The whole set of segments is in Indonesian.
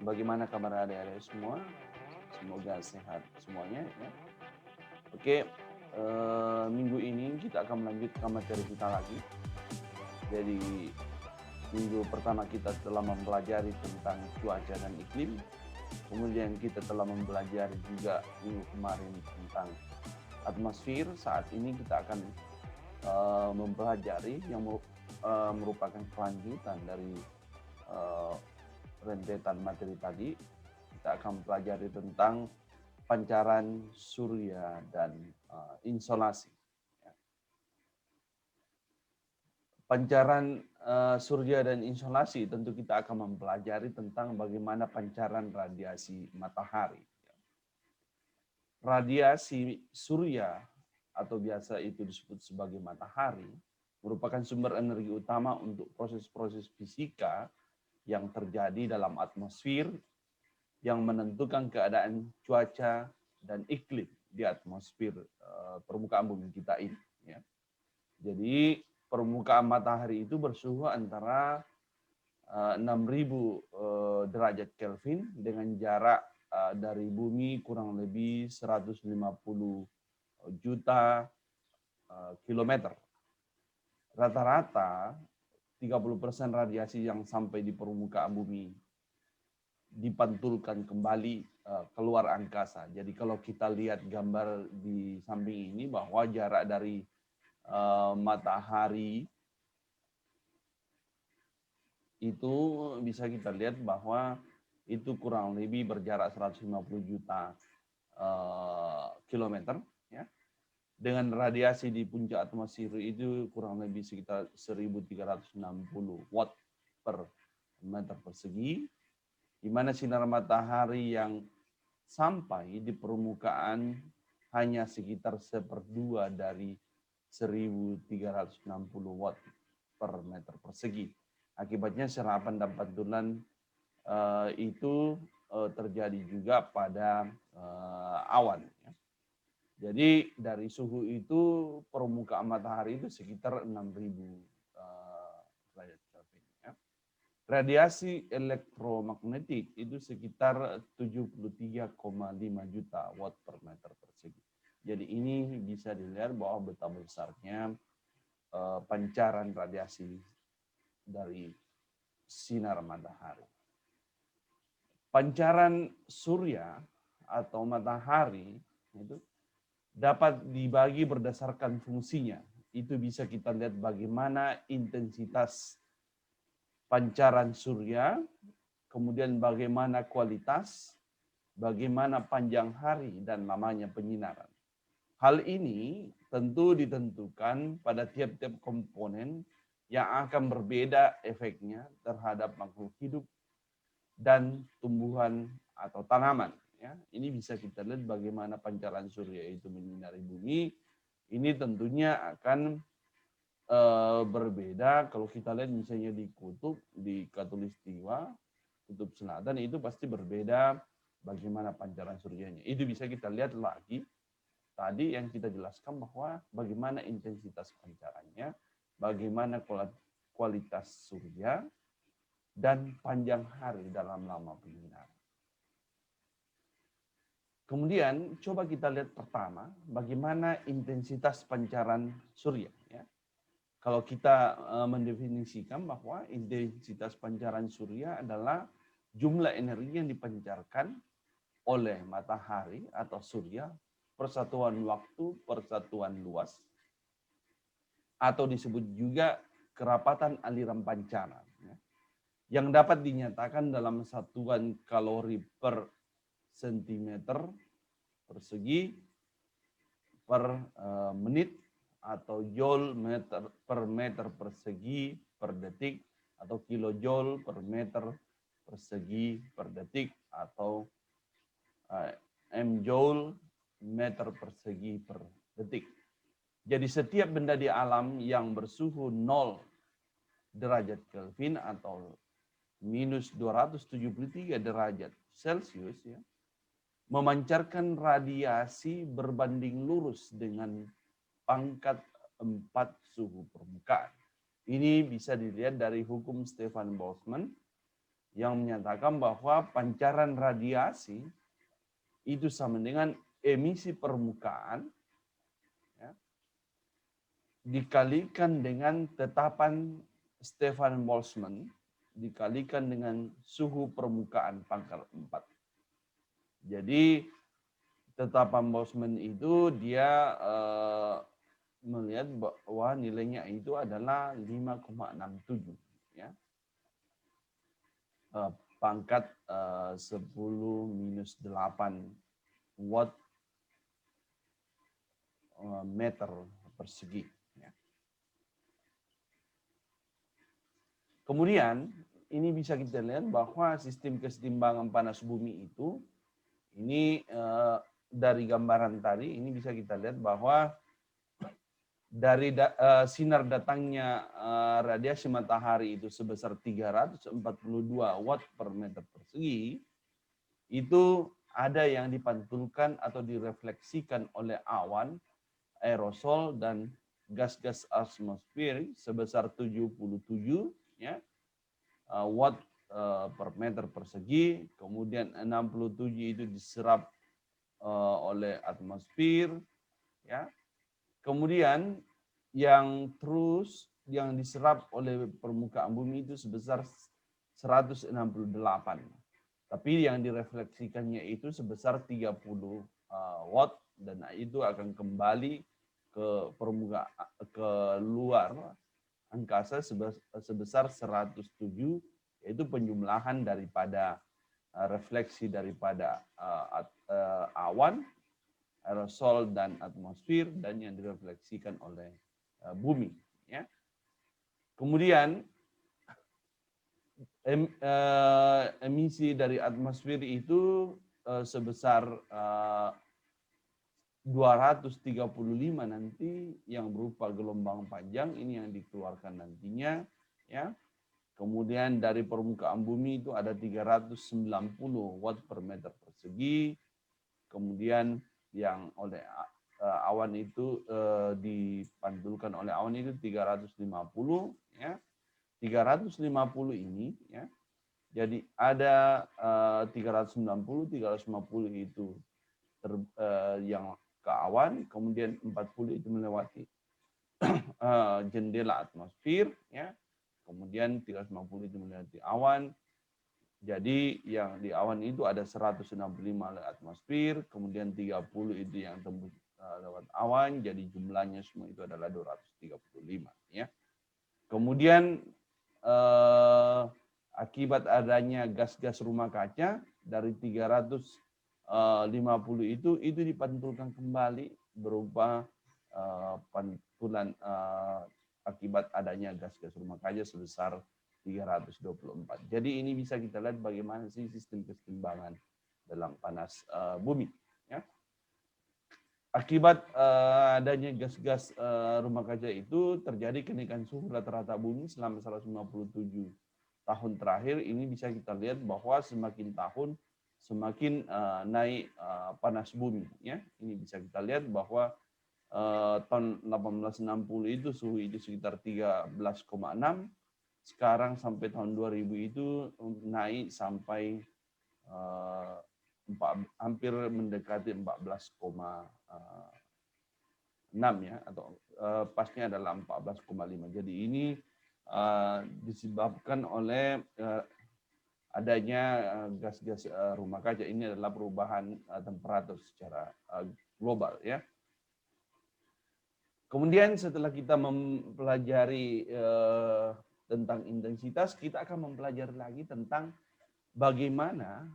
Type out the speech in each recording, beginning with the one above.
Bagaimana kabar adik-adik semua? Semoga sehat semuanya ya. Oke, minggu ini kita akan melanjutkan materi kita lagi. Jadi minggu pertama kita telah mempelajari tentang cuaca dan iklim. Kemudian kita telah mempelajari juga minggu kemarin tentang atmosfer. Saat ini kita akan mempelajari yang merupakan kelanjutan dari rentetan materi tadi. Kita akan mempelajari tentang pancaran surya dan insolasi. Pancaran surya dan insolasi tentu kita akan mempelajari tentang bagaimana pancaran radiasi matahari. Radiasi surya atau biasa itu disebut sebagai matahari merupakan sumber energi utama untuk proses-proses fisika yang terjadi dalam atmosfer yang menentukan keadaan cuaca dan iklim di atmosfer permukaan bumi kita ini. Ya. Jadi permukaan matahari itu bersuhu antara 6.000 derajat Kelvin dengan jarak dari bumi kurang lebih 150 juta kilometer. Rata-rata 30% radiasi yang sampai di permukaan bumi dipantulkan kembali keluar angkasa. Jadi kalau kita lihat gambar di samping ini bahwa jarak dari matahari itu bisa kita lihat bahwa itu kurang lebih berjarak 150 juta kilometer ya. Dengan radiasi di puncak atmosfer itu kurang lebih sekitar 1360 watt per meter persegi, di mana sinar matahari yang sampai di permukaan hanya sekitar 1/2 dari 1360 watt per meter persegi. Akibatnya serapan dan pantulan itu terjadi juga pada awan. Ya. Jadi dari suhu itu permukaan matahari itu sekitar 6.000 derajat Kelvin. Ya. Radiasi elektromagnetik itu sekitar 73,5 juta watt per meter persegi. Jadi ini bisa dilihat bahwa betapa besarnya pancaran radiasi dari sinar matahari. Pancaran surya atau matahari itu dapat dibagi berdasarkan fungsinya. Itu bisa kita lihat bagaimana intensitas pancaran surya, kemudian bagaimana kualitas, bagaimana panjang hari dan lamanya penyinaran. Hal ini tentu ditentukan pada tiap-tiap komponen yang akan berbeda efeknya terhadap makhluk hidup dan tumbuhan atau tanaman. Ya, ini bisa kita lihat bagaimana pancaran surya itu menyinari bumi. Ini tentunya akan berbeda kalau kita lihat misalnya di kutub, di Khatulistiwa, kutub selatan itu pasti berbeda bagaimana pancaran suryanya. Itu bisa kita lihat lagi tadi yang kita jelaskan bahwa bagaimana intensitas pancarannya, bagaimana kualitas surya, dan panjang hari dalam lama penyinaran. Kemudian coba kita lihat pertama bagaimana intensitas pancaran surya. Ya. Kalau kita mendefinisikan bahwa intensitas pancaran surya adalah jumlah energi yang dipancarkan oleh matahari atau surya persatuan waktu, persatuan luas, atau disebut juga kerapatan aliran pancaran. Ya. Yang dapat dinyatakan dalam satuan kalori per sentimeter persegi per menit atau joule per meter persegi per detik atau kilojoule per meter persegi per detik atau mjoule meter persegi per detik. Jadi setiap benda di alam yang bersuhu 0 derajat Kelvin atau minus 273 derajat Celcius ya, memancarkan radiasi berbanding lurus dengan pangkat 4 suhu permukaan. Ini bisa dilihat dari hukum Stefan Boltzmann yang menyatakan bahwa pancaran radiasi itu sama dengan emisi permukaan ya, dikalikan dengan tetapan Stefan Boltzmann dikalikan dengan suhu permukaan pangkal 4. Jadi tetapan Boltzmann itu dia melihat bahwa nilainya itu adalah 5,67 ya. Pangkat 10 minus 8 watt meter persegi. Ya. Kemudian ini bisa kita lihat bahwa sistem kesetimbangan panas bumi itu ini dari gambaran tadi ini bisa kita lihat bahwa dari sinar datangnya radiasi matahari itu sebesar 342 watt per meter persegi, itu ada yang dipantulkan atau direfleksikan oleh awan, aerosol, dan gas-gas atmosfer sebesar 77 ya, watt per meter persegi, kemudian 67 itu diserap oleh atmosfer, ya. Kemudian yang diserap oleh permukaan bumi itu sebesar 168. Tapi yang direfleksikannya itu sebesar 30 watt dan itu akan kembali ke permukaan ke luar angkasa sebesar 107, yaitu penjumlahan daripada refleksi daripada awan, aerosol, dan atmosfer, dan yang direfleksikan oleh bumi. Ya. Kemudian emisi dari atmosfer itu sebesar 235 nanti yang berupa gelombang panjang, ini yang dikeluarkan nantinya. Ya. Kemudian dari permukaan bumi itu ada 390 watt per meter persegi. Kemudian yang oleh awan itu dipantulkan oleh awan itu 350 ya. 350 ini ya. Jadi ada 390 itu yang ke awan, kemudian 40 itu melewati jendela atmosfer ya. Kemudian 350 itu melewati awan. Jadi yang di awan itu ada 165 lewat atmosfer, kemudian 30 itu yang tembus lewat awan, jadi jumlahnya semua itu adalah 235 ya. Kemudian akibat adanya gas-gas rumah kaca dari 350 itu dipantulkan kembali berupa pantulan akibat adanya gas-gas rumah kaca sebesar 324. Jadi ini bisa kita lihat bagaimana sih sistem kesetimbangan dalam panas bumi. Ya. Akibat adanya gas-gas rumah kaca itu terjadi kenaikan suhu rata-rata bumi selama 157 tahun terakhir. Ini bisa kita lihat bahwa semakin tahun semakin naik panas bumi. Ya. Ini bisa kita lihat bahwa tahun 1860 itu suhu itu sekitar 13,6. Sekarang sampai tahun 2000 itu naik sampai hampir mendekati 14,6 ya, atau pasnya adalah 14,5. Jadi ini disebabkan oleh adanya gas-gas rumah kaca. Ini adalah perubahan temperatur secara global ya. Kemudian setelah kita mempelajari tentang intensitas, kita akan mempelajari lagi tentang bagaimana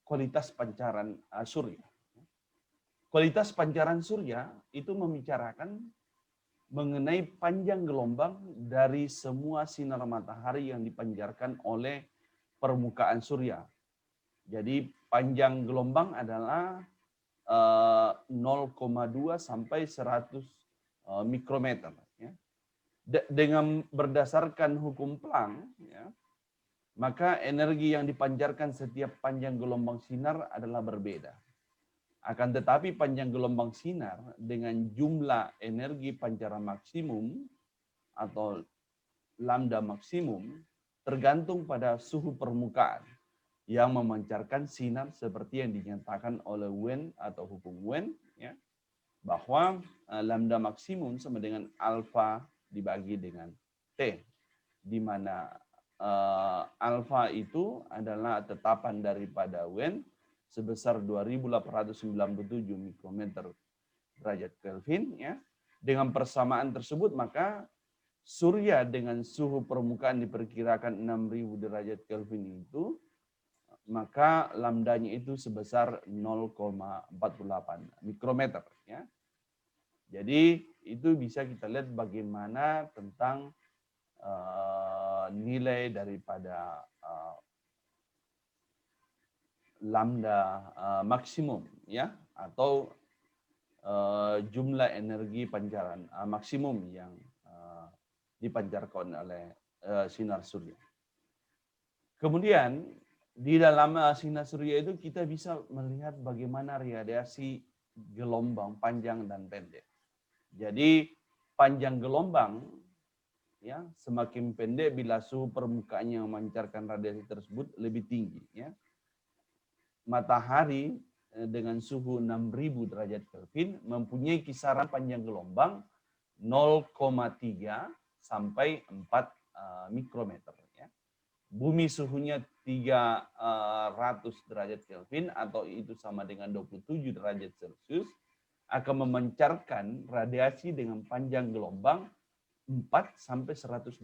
kualitas pancaran surya. Kualitas pancaran surya itu membicarakan mengenai panjang gelombang dari semua sinar matahari yang dipancarkan oleh permukaan surya. Jadi panjang gelombang adalah 0,2 sampai 100 mikrometer. Ya. Dengan berdasarkan hukum Planck, ya, maka energi yang dipancarkan setiap panjang gelombang sinar adalah berbeda. Akan tetapi panjang gelombang sinar dengan jumlah energi pancaran maksimum atau lambda maksimum tergantung pada suhu permukaan. yang memancarkan sinar seperti yang dinyatakan oleh Wen atau hukum Wen, ya, bahwa lambda maksimum sama dengan alfa dibagi dengan T, di mana alfa itu adalah tetapan daripada Wen sebesar 2897 mikrometer derajat Kelvin, ya. Dengan persamaan tersebut maka surya dengan suhu permukaan diperkirakan 6000 derajat Kelvin itu, maka lambdanya itu sebesar 0,48 mikrometer, ya. Jadi itu bisa kita lihat bagaimana tentang nilai daripada lambda maksimum, ya, atau jumlah energi pancaran maksimum yang dipancarkan oleh sinar surya. Kemudian di dalam sinar surya itu kita bisa melihat bagaimana radiasi gelombang panjang dan pendek. Jadi panjang gelombang, ya, semakin pendek bila suhu permukaannya memancarkan radiasi tersebut lebih tinggi, ya. Matahari dengan suhu 6000 derajat Kelvin mempunyai kisaran panjang gelombang 0,3 sampai 4 mikrometer, ya. Bumi suhunya 300 derajat Kelvin atau itu sama dengan 27 derajat Celcius akan memancarkan radiasi dengan panjang gelombang 4 sampai 120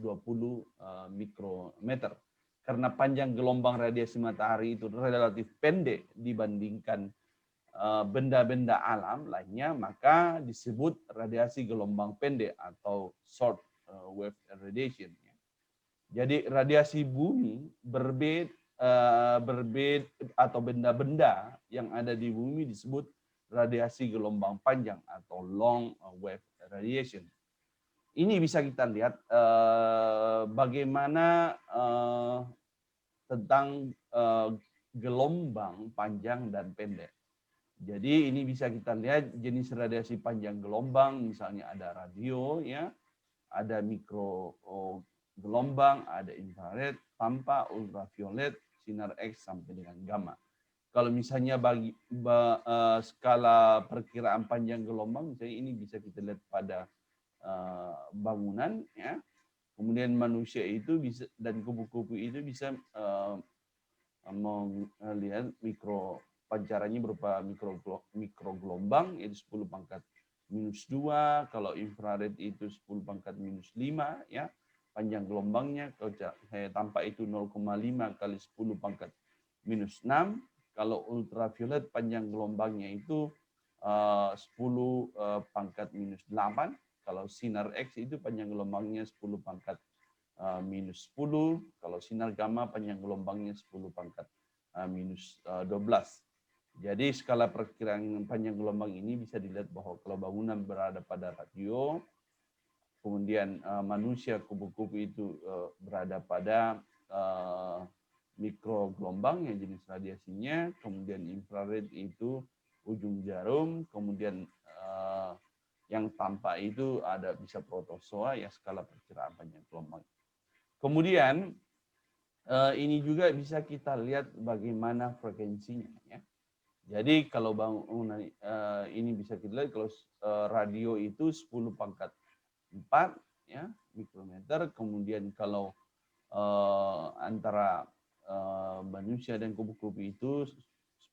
mikrometer. Karena panjang gelombang radiasi matahari itu relatif pendek dibandingkan benda-benda alam lainnya, maka disebut radiasi gelombang pendek atau short wave radiation. Jadi radiasi bumi berbeda atau benda-benda yang ada di bumi disebut radiasi gelombang panjang atau long wave radiation. Ini bisa kita lihat bagaimana tentang gelombang panjang dan pendek. Jadi ini bisa kita lihat jenis radiasi panjang gelombang, misalnya ada radio, ya, ada mikro gelombang, ada infrared, tanpa, ultraviolet, sinar X sampai dengan gamma. Kalau misalnya bagi skala perkiraan panjang gelombang, misalnya ini bisa kita lihat pada bangunan, ya. Kemudian manusia itu bisa dan kupu-kupu itu bisa melihat mikro pancarannya berupa mikrogelombang, yaitu 10 pangkat minus 2, kalau infrared itu 10 pangkat minus 5, ya, panjang gelombangnya. Kalau tanpa itu 0,5 kali 10 pangkat minus 6, kalau ultraviolet panjang gelombangnya itu 10 pangkat minus 8, kalau sinar X itu panjang gelombangnya 10 pangkat minus 10, kalau sinar gamma panjang gelombangnya 10 pangkat minus 12. Jadi skala perkiraan panjang gelombang ini bisa dilihat bahwa kalau bangunan berada pada radio, kemudian manusia kupu-kupu itu berada pada mikrogelombang yang jenis radiasinya, kemudian infrared itu ujung jarum, kemudian yang tampak itu ada bisa protozoa, ya, skala perkiraan panjang gelombang. Kemudian ini juga bisa kita lihat bagaimana frekuensinya, ya. Jadi kalau bangunan ini bisa kita lihat kalau radio itu 10 pangkat 4, ya, mikrometer. Kemudian kalau antara manusia dan kupu-kupu itu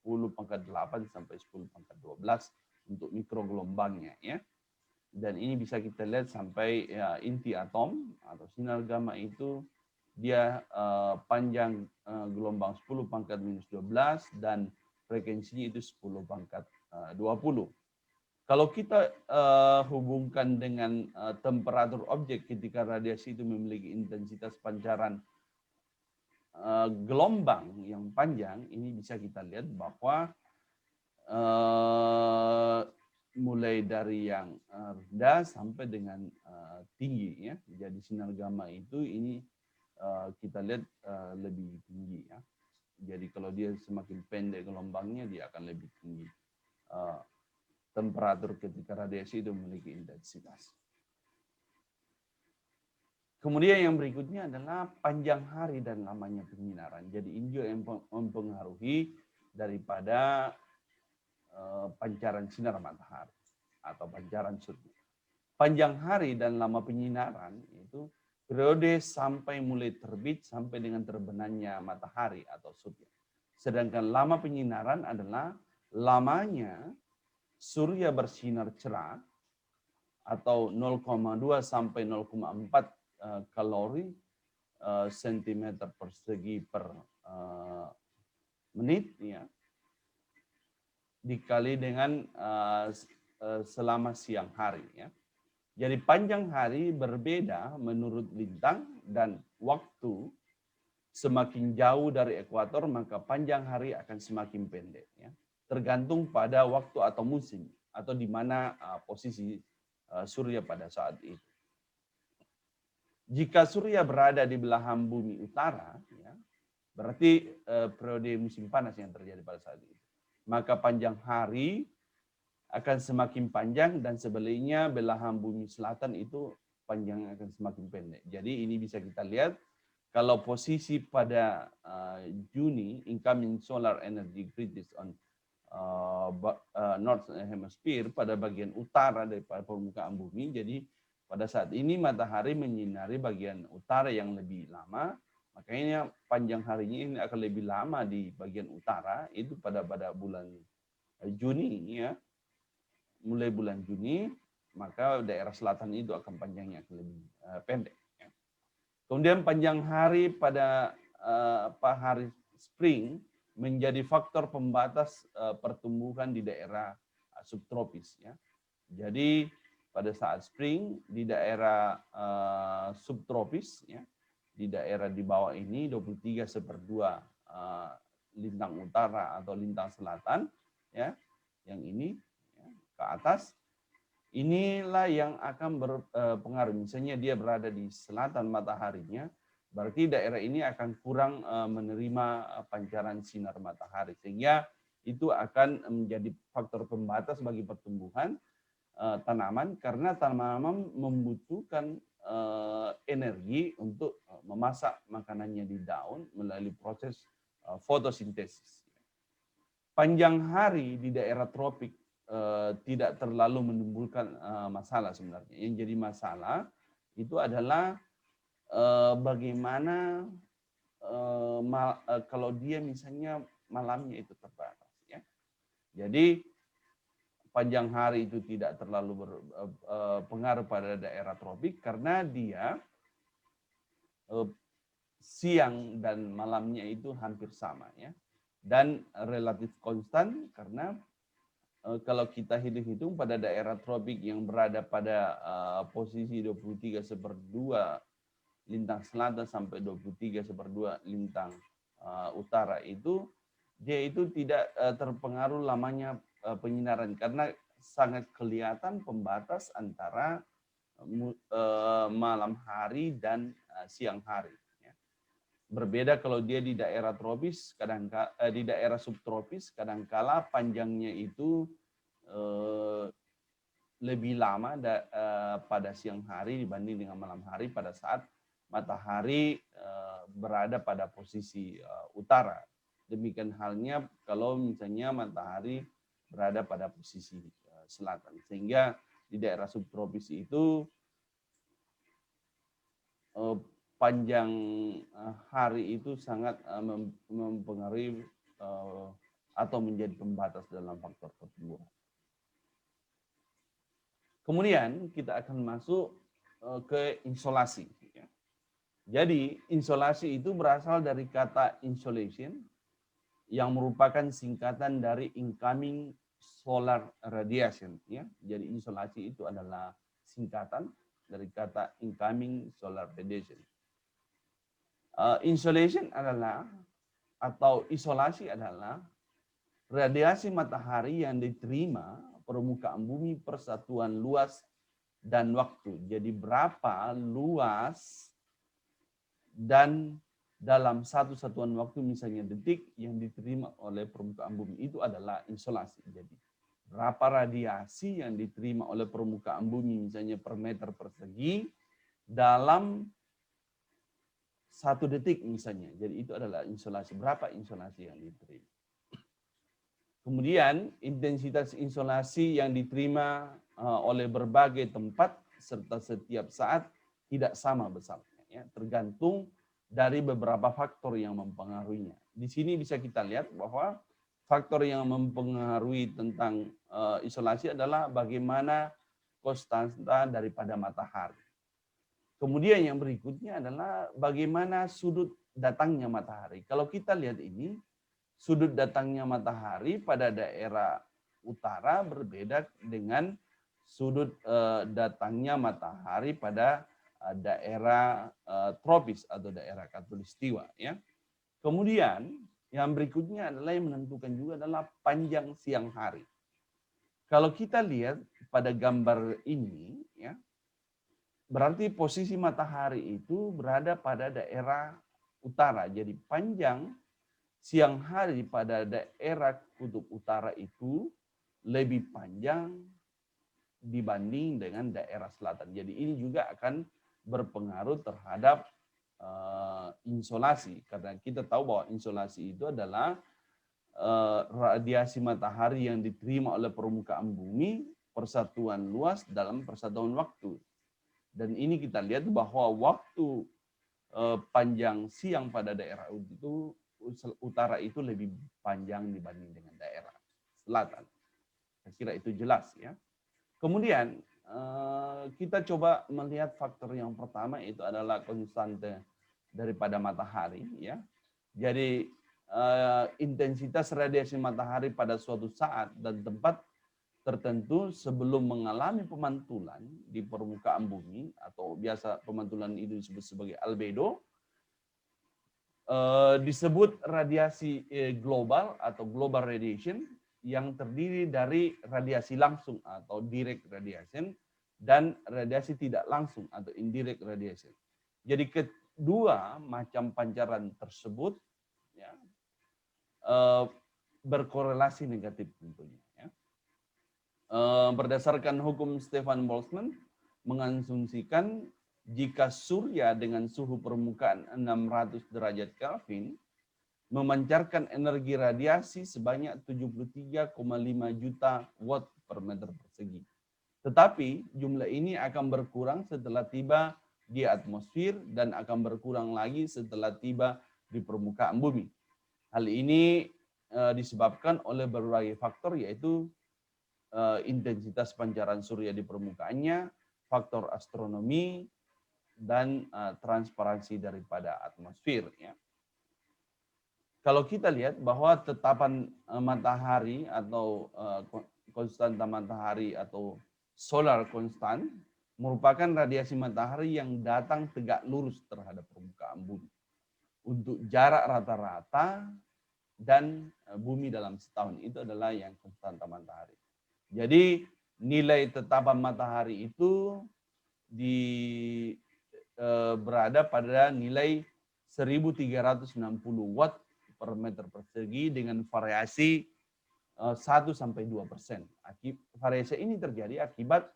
10 pangkat 8 sampai 10 pangkat 12 untuk mikrogelombangnya, ya. Dan ini bisa kita lihat sampai inti atom atau sinar gamma itu dia panjang gelombang 10 pangkat minus 12 dan frekuensinya itu 10 pangkat 20. Kalau kita hubungkan dengan temperatur objek ketika radiasi itu memiliki intensitas pancaran gelombang yang panjang, ini bisa kita lihat bahwa mulai dari yang rendah sampai dengan tinggi, ya. Jadi sinar gamma itu ini kita lihat lebih tinggi, ya. Jadi kalau dia semakin pendek gelombangnya, dia akan lebih tinggi temperatur ketika radiasi itu memiliki intensitas. Kemudian yang berikutnya adalah panjang hari dan lamanya penyinaran. Jadi ini juga yang mempengaruhi daripada pancaran sinar matahari atau pancaran surya. Panjang hari dan lama penyinaran itu periode sampai mulai terbit sampai dengan terbenamnya matahari atau surya. Sedangkan lama penyinaran adalah lamanya surya bersinar cerah atau 0,2 sampai 0,4 kalori sentimeter persegi per menit ya, dikali dengan selama siang hari ya. Jadi panjang hari berbeda menurut lintang dan waktu. Semakin jauh dari ekuator maka panjang hari akan semakin pendek ya. Tergantung pada waktu atau musim atau di mana posisi surya pada saat itu. Jika surya berada di belahan bumi utara ya, berarti periode musim panas yang terjadi pada saat itu. Maka panjang hari akan semakin panjang dan sebaliknya belahan bumi selatan itu panjangnya akan semakin pendek. Jadi ini bisa kita lihat kalau posisi pada Juni, incoming solar energy grid is on North Hemisphere pada bagian utara daripada permukaan bumi. Jadi pada saat ini matahari menyinari bagian utara yang lebih lama, makanya panjang harinya ini akan lebih lama di bagian utara itu pada bulan Juni ya. Mulai bulan Juni, maka daerah selatan itu akan panjangnya akan lebih pendek. Ya. Kemudian panjang hari pada hari spring menjadi faktor pembatas pertumbuhan di daerah subtropis. Ya. Jadi pada saat spring di daerah subtropis, ya, di daerah di bawah ini 23/2 lintang utara atau lintang selatan, ya, yang ini ke atas, inilah yang akan berpengaruh. Misalnya dia berada di selatan mataharinya, berarti daerah ini akan kurang menerima pancaran sinar matahari. Sehingga itu akan menjadi faktor pembatas bagi pertumbuhan tanaman, karena tanaman membutuhkan energi untuk memasak makanannya di daun melalui proses fotosintesis. Panjang hari di daerah tropik tidak terlalu menimbulkan masalah sebenarnya. Yang jadi masalah itu adalah bagaimana kalau dia misalnya malamnya itu terbatas. Ya. Jadi panjang hari itu tidak terlalu berpengaruh pada daerah tropik karena dia siang dan malamnya itu hampir sama ya, dan relatif konstan karena kalau kita hitung-hitung pada daerah tropik yang berada pada posisi 23/2 lintang selatan sampai 23/2 lintang utara itu, dia itu tidak terpengaruh lamanya penyinaran karena sangat kelihatan pembatas antara malam hari dan siang hari. Berbeda kalau dia di daerah tropis, di daerah subtropis, kadangkala panjangnya itu lebih lama pada siang hari dibanding dengan malam hari pada saat matahari berada pada posisi utara. Demikian halnya kalau misalnya matahari berada pada posisi selatan. Sehingga di daerah subtropis itu panjang hari itu sangat mempengaruhi atau menjadi pembatas dalam faktor pertumbuhan. Kemudian kita akan masuk ke insolasi. Jadi insolasi itu berasal dari kata insolation yang merupakan singkatan dari incoming solar radiation. Ya. Jadi insolasi itu adalah singkatan dari kata incoming solar radiation. Insolation adalah atau isolasi adalah radiasi matahari yang diterima permukaan bumi per satuan luas dan waktu. Jadi berapa luas dan dalam satu satuan waktu misalnya detik yang diterima oleh permukaan bumi itu adalah insolasi. Jadi berapa radiasi yang diterima oleh permukaan bumi misalnya per meter persegi dalam 1 detik misalnya. Jadi itu adalah insolasi. Berapa insolasi yang diterima. Kemudian intensitas insolasi yang diterima oleh berbagai tempat serta setiap saat tidak sama besarnya, ya, tergantung dari beberapa faktor yang mempengaruhinya. Di sini bisa kita lihat bahwa faktor yang mempengaruhi tentang isolasi adalah bagaimana konstanta daripada matahari. Kemudian yang berikutnya adalah bagaimana sudut datangnya matahari. Kalau kita lihat ini, sudut datangnya matahari pada daerah utara berbeda dengan sudut datangnya matahari pada daerah tropis atau daerah khatulistiwa, ya. Kemudian yang berikutnya adalah yang menentukan juga adalah panjang siang hari. Kalau kita lihat pada gambar ini, ya, berarti posisi matahari itu berada pada daerah utara. Jadi panjang siang hari pada daerah kutub utara itu lebih panjang dibanding dengan daerah selatan. Jadi ini juga akan berpengaruh terhadap insolasi. Karena kita tahu bahwa insolasi itu adalah radiasi matahari yang diterima oleh permukaan bumi, persatuan luas dalam persatuan waktu. Dan ini kita lihat bahwa waktu panjang siang pada daerah itu utara itu lebih panjang dibanding dengan daerah selatan. Saya kira itu jelas, ya. Kemudian kita coba melihat faktor yang pertama itu adalah konstante daripada matahari, ya. Jadi intensitas radiasi matahari pada suatu saat dan tempat tertentu sebelum mengalami pemantulan di permukaan bumi, atau biasa pemantulan itu disebut sebagai albedo, disebut radiasi global atau global radiation yang terdiri dari radiasi langsung atau direct radiation dan radiasi tidak langsung atau indirect radiation. Jadi kedua macam pancaran tersebut, ya, berkorelasi negatif tentunya. Ya. Berdasarkan hukum Stefan Boltzmann mengasumsikan jika surya dengan suhu permukaan 600 derajat Kelvin memancarkan energi radiasi sebanyak 73,5 juta watt per meter persegi. Tetapi jumlah ini akan berkurang setelah tiba di atmosfer dan akan berkurang lagi setelah tiba di permukaan bumi. Hal ini disebabkan oleh berbagai faktor, yaitu intensitas pancaran surya di permukaannya, faktor astronomi, dan transparansi daripada atmosfer. Ya. Kalau kita lihat bahwa tetapan matahari atau konstanta matahari atau solar constant merupakan radiasi matahari yang datang tegak lurus terhadap permukaan bumi untuk jarak rata-rata dan bumi dalam setahun. Itu adalah yang konstanta matahari. Jadi nilai tetapan matahari itu berada pada nilai 1360 watt per meter persegi dengan variasi 1-2%. Variasi ini terjadi akibat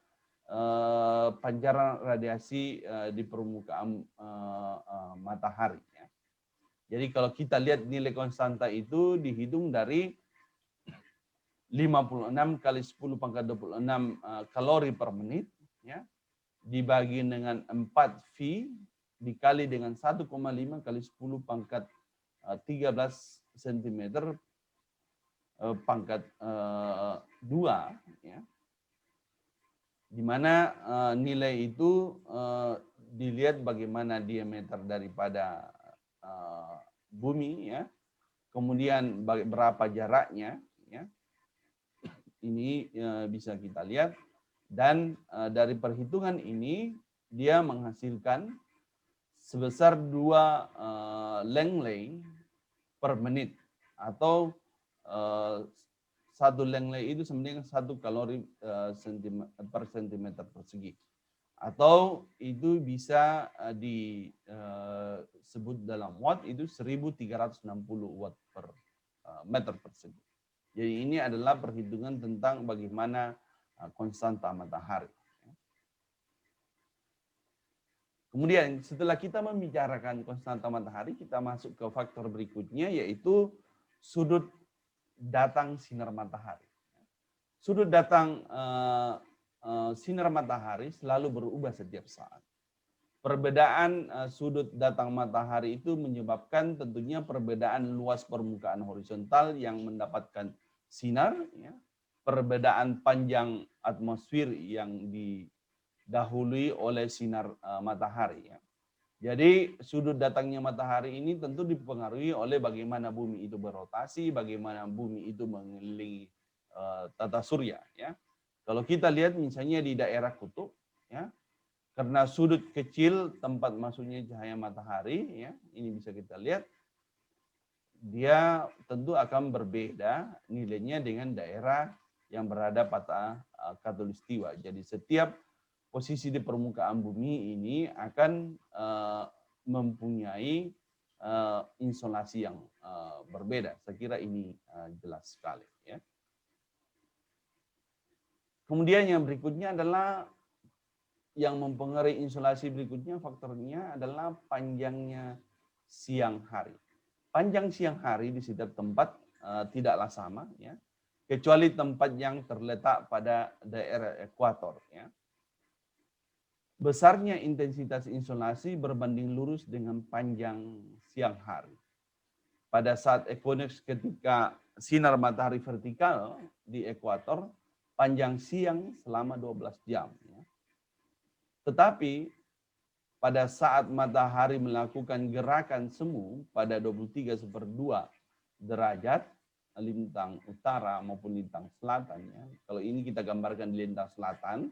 pancaran radiasi di permukaan matahari. Ya. Jadi kalau kita lihat nilai konstanta itu dihitung dari 56 kali 10 pangkat 26 kalori per menit, ya, dibagi dengan 4 V dikali dengan 1,5 kali 10 pangkat 13 cm pangkat 2, ya. Di mana nilai itu dilihat bagaimana diameter daripada bumi, ya. Kemudian berapa jaraknya, ya. Ini bisa kita lihat, dan dari perhitungan ini dia menghasilkan sebesar 2 Langley per menit, atau 1 Langley itu sama dengan 1 kalori per sentimeter persegi, atau itu bisa disebut dalam watt itu 1360 watt per meter persegi. Jadi ini adalah perhitungan tentang bagaimana konstanta matahari. Kemudian setelah kita membicarakan konstanta matahari, kita masuk ke faktor berikutnya, yaitu sudut datang sinar matahari. Sudut datang sinar matahari selalu berubah setiap saat. Perbedaan sudut datang matahari itu menyebabkan tentunya perbedaan luas permukaan horizontal yang mendapatkan sinar, ya, perbedaan panjang atmosfer yang didahului oleh sinar matahari. Ya. Jadi sudut datangnya matahari ini tentu dipengaruhi oleh bagaimana bumi itu berotasi, bagaimana bumi itu mengelilingi tata surya. Ya. Kalau kita lihat misalnya di daerah kutub, ya, karena sudut kecil tempat masuknya cahaya matahari, ya, ini bisa kita lihat, dia tentu akan berbeda nilainya dengan daerah yang berada pada khatulistiwa. Jadi setiap posisi di permukaan bumi ini akan mempunyai insolasi yang berbeda. Saya kira ini jelas sekali. Ya. Kemudian yang berikutnya adalah yang mempengaruhi insolasi berikutnya, faktornya adalah panjangnya siang hari. Panjang siang hari di setiap tempat tidaklah sama, ya, kecuali tempat yang terletak pada daerah ekuator. Ya. Besarnya intensitas insolasi berbanding lurus dengan panjang siang hari. Pada saat equinox ketika sinar matahari vertikal di ekuator, panjang siang selama 12 jam. Ya. Tetapi pada saat matahari melakukan gerakan semu pada 23/2 derajat lintang utara maupun lintang selatan, ya. Kalau ini kita gambarkan di lintang selatan,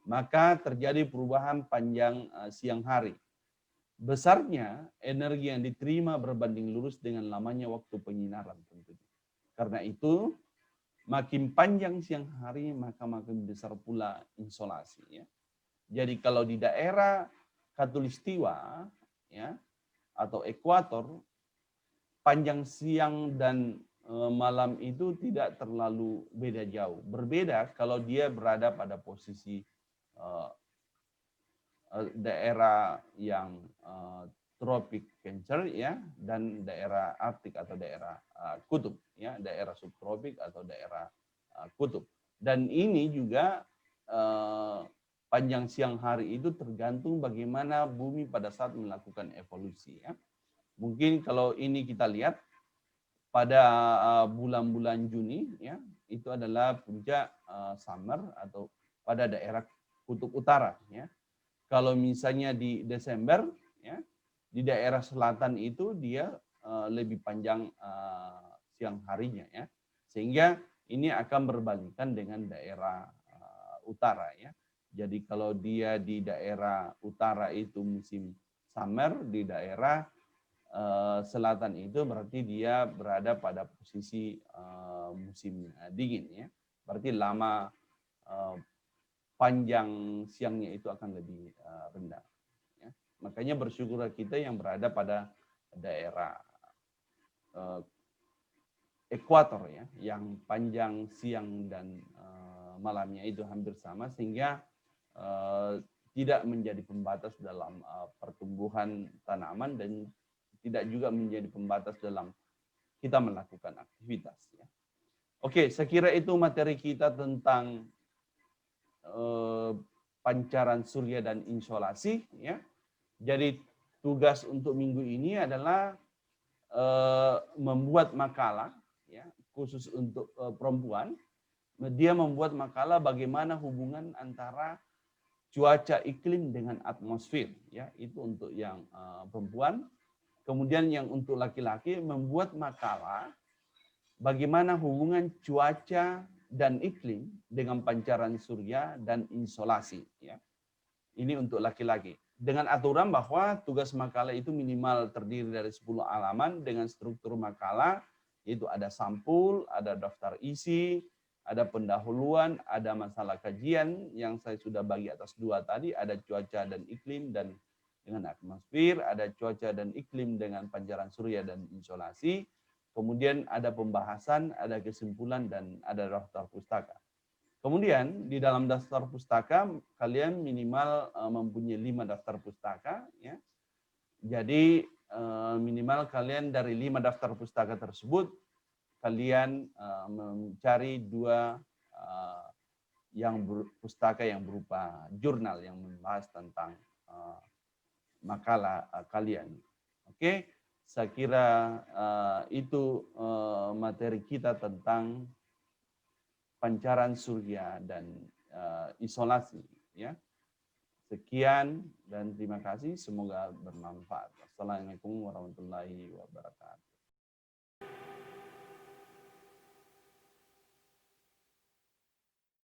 maka terjadi perubahan panjang siang hari. Besarnya energi yang diterima berbanding lurus dengan lamanya waktu penyinaran tentunya. Karena itu, makin panjang siang hari, maka makin besar pula insolasi. Ya. Jadi kalau di daerah khatulistiwa, ya, atau ekuator, panjang siang dan malam itu tidak terlalu beda jauh. Berbeda kalau dia berada pada posisi daerah yang tropik Cancer, ya, dan daerah Arktik atau daerah kutub, ya, daerah subtropik atau daerah kutub. Dan ini juga panjang siang hari itu tergantung bagaimana bumi pada saat melakukan evolusi. Ya. Mungkin kalau ini kita lihat pada bulan-bulan Juni, ya, itu adalah puncak summer atau pada daerah kutub utara. Ya. Kalau misalnya di Desember, ya, di daerah selatan itu dia lebih panjang siang harinya, ya, sehingga ini akan berbalikan dengan daerah utara, ya. Jadi kalau dia di daerah utara itu musim summer, di daerah selatan itu berarti dia berada pada posisi musim dingin, ya. Berarti lama panjang siangnya itu akan lebih rendah. Ya. Makanya bersyukurlah kita yang berada pada daerah ekuator, ya, yang panjang siang dan malamnya itu hampir sama, sehingga tidak menjadi pembatas dalam pertumbuhan tanaman dan tidak juga menjadi pembatas dalam kita melakukan aktivitas. Ya. Oke, saya kira itu materi kita tentang pancaran surya dan insolasi, ya. Jadi tugas untuk minggu ini adalah membuat makalah, ya, khusus untuk perempuan. Dia membuat makalah bagaimana hubungan antara cuaca iklim dengan atmosfer, ya, itu untuk yang perempuan. Kemudian yang untuk laki-laki membuat makalah bagaimana hubungan cuaca dan iklim dengan pancaran surya dan insolasi. Ya. Ini untuk laki-laki. Dengan aturan bahwa tugas makalah itu minimal terdiri dari 10 halaman dengan struktur makalah, yaitu ada sampul, ada daftar isi, ada pendahuluan, ada masalah kajian yang saya sudah bagi atas 2 tadi, ada cuaca dan iklim dan dengan atmosfer, ada cuaca dan iklim dengan pancaran surya dan insolasi. Kemudian ada pembahasan, ada kesimpulan, dan ada daftar pustaka. Kemudian di dalam daftar pustaka kalian minimal mempunyai 5 daftar pustaka, ya. Jadi minimal kalian dari 5 daftar pustaka tersebut kalian mencari 2 pustaka yang berupa jurnal yang membahas tentang makalah kalian. Oke, saya kira itu materi kita tentang pancaran surya dan isolasi, ya. Sekian dan terima kasih, semoga bermanfaat. Assalamualaikum warahmatullahi wabarakatuh.